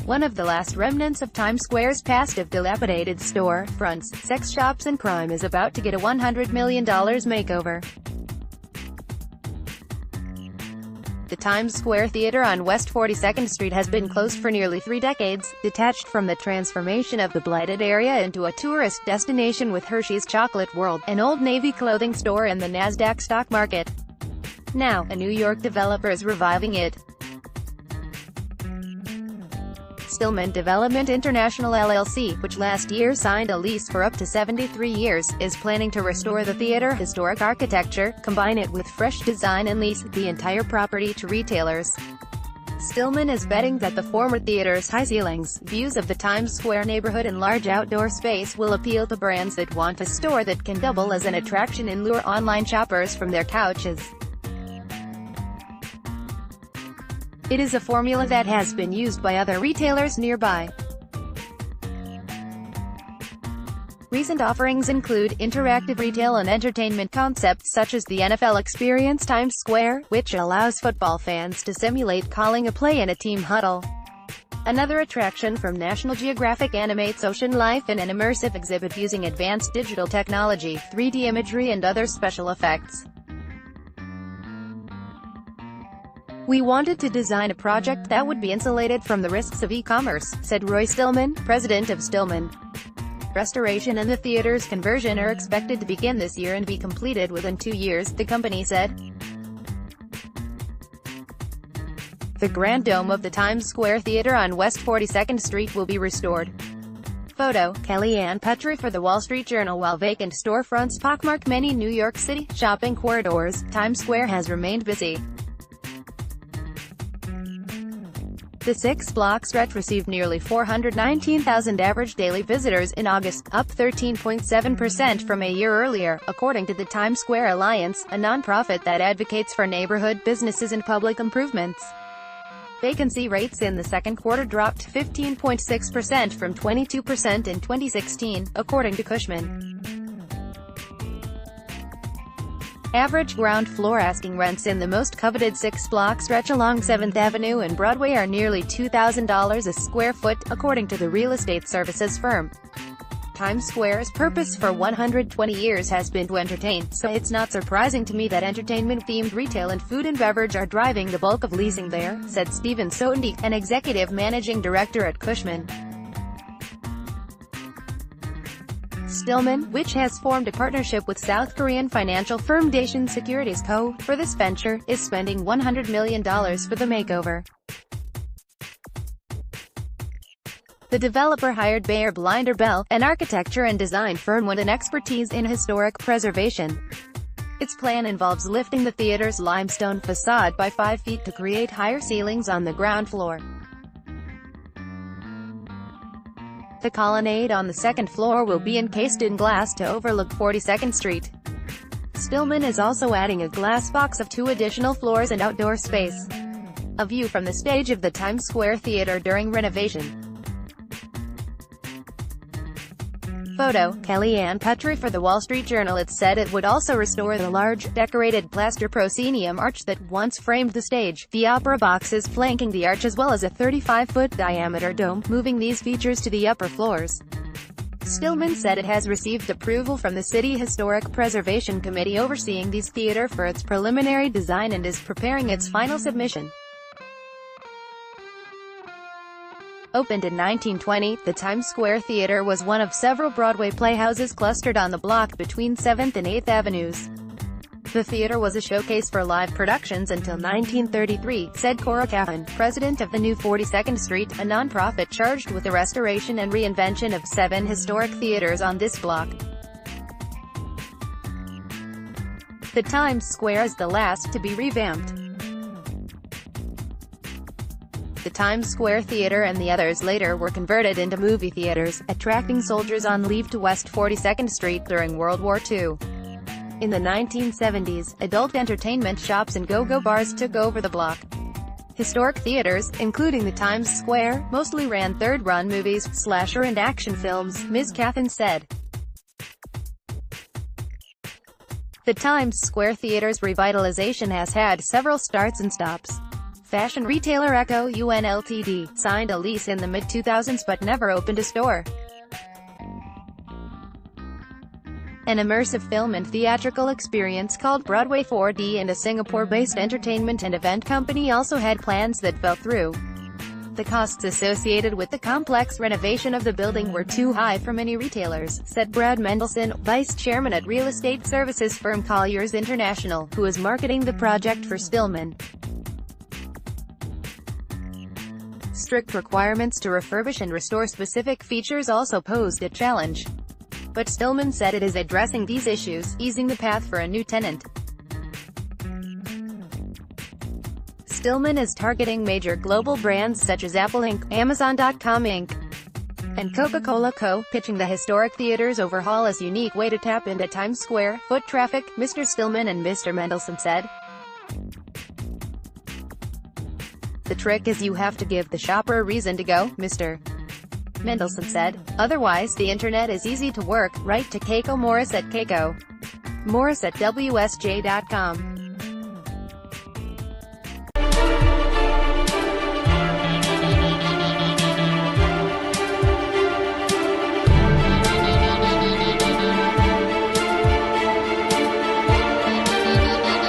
one of the last remnants of Times Square's past of dilapidated store fronts, sex shops and crime is about to get a $100 million makeover. The Times Square Theater on West 42nd Street has been closed for nearly 3 decades, detached from the transformation of the blighted area into a tourist destination with Hershey's Chocolate World, an Old Navy clothing store and the Nasdaq Stock Market. Now, a New York developer is reviving it. Stillman Development International LLC, which last year signed a lease for up to 73 years, is planning to restore the theater historic architecture, combine it with fresh design and lease the entire property to retailers. Stillman is betting that the former theater's high ceilings, views of the Times Square neighborhood and large outdoor space will appeal to brands that want a store that can double as an attraction and lure online shoppers from their couches. It is a formula that has been used by other retailers nearby. Recent offerings include interactive retail and entertainment concepts such as the NFL Experience Times Square, which allows football fans to simulate calling a play in a team huddle. Another attraction from National Geographic animates ocean life in an immersive exhibit using advanced digital technology, 3D imagery and other special effects. "We wanted to design a project that would be insulated from the risks of e-commerce," said Roy Stillman, president of Stillman. Restoration and the theater's conversion are expected to begin this year and be completed within 2 years, the company said. The Grand Dome of the Times Square Theater on West 42nd Street will be restored. Photo, Kellyanne Petrie for The Wall Street Journal. While vacant storefronts pockmark many New York City shopping corridors, Times Square has remained busy. The 6-block stretch received nearly 419,000 average daily visitors in August, up 13.7% from a year earlier, according to the Times Square Alliance, a nonprofit that advocates for neighborhood businesses and public improvements. Vacancy rates in the second quarter dropped 15.6% from 22% in 2016, according to Cushman. Average ground floor asking rents in the most coveted 6-block stretch along 7th Avenue and Broadway are nearly $2,000 a square foot, according to the real estate services firm. Times Square's purpose for 120 years has been to entertain, so it's not surprising to me that entertainment-themed retail and food and beverage are driving the bulk of leasing there, said Stephen Sotendy, an executive managing director at Cushman. Stillman, which has formed a partnership with South Korean financial firm Daishin Securities Co. for this venture, is spending $100 million for the makeover. The developer hired Bayer Blinder Bell, an architecture and design firm with an expertise in historic preservation. Its plan involves lifting the theater's limestone facade by 5 feet to create higher ceilings on the ground floor. The colonnade on the second floor will be encased in glass to overlook 42nd Street. Stillman is also adding a glass box of 2 additional floors and outdoor space. A view from the stage of the Times Square Theater during renovation. Photo, Kellyanne Petrie for The Wall Street Journal. It said it would also restore the large, decorated plaster proscenium arch that once framed the stage, the opera boxes flanking the arch as well as a 35-foot diameter dome, moving these features to the upper floors. Stillman said it has received approval from the City Historic Preservation Committee overseeing these theater for its preliminary design and is preparing its final submission. Opened in 1920, the Times Square Theater was one of several Broadway playhouses clustered on the block between 7th and 8th Avenues. The theater was a showcase for live productions until 1933, said Cora Caffin, president of the New 42nd Street, a nonprofit charged with the restoration and reinvention of 7 historic theaters on this block. The Times Square is the last to be revamped. The Times Square Theater and the others later were converted into movie theaters, attracting soldiers on leave to West 42nd Street during World War II. In the 1970s, adult entertainment shops and go-go bars took over the block. Historic theaters, including the Times Square, mostly ran third-run movies, slasher and action films, Ms. Caffin said. The Times Square Theater's revitalization has had several starts and stops. Fashion retailer Echo UN Ltd. signed a lease in the mid-2000s but never opened a store. An immersive film and theatrical experience called Broadway 4D and a Singapore-based entertainment and event company also had plans that fell through. The costs associated with the complex renovation of the building were too high for many retailers, said Brad Mendelson, vice chairman at real estate services firm Colliers International, who is marketing the project for Stillman. Strict requirements to refurbish and restore specific features also posed a challenge. But Stillman said it is addressing these issues, easing the path for a new tenant. Stillman is targeting major global brands such as Apple Inc., Amazon.com Inc., and Coca-Cola Co., pitching the historic theater's overhaul as a unique way to tap into Times Square foot traffic, Mr. Stillman and Mr. Mendelson said. The trick is you have to give the shopper a reason to go, Mr. Mendelson said. Otherwise the internet is easy to work. Write to Keiko Morris at Keiko Morris at WSJ.com.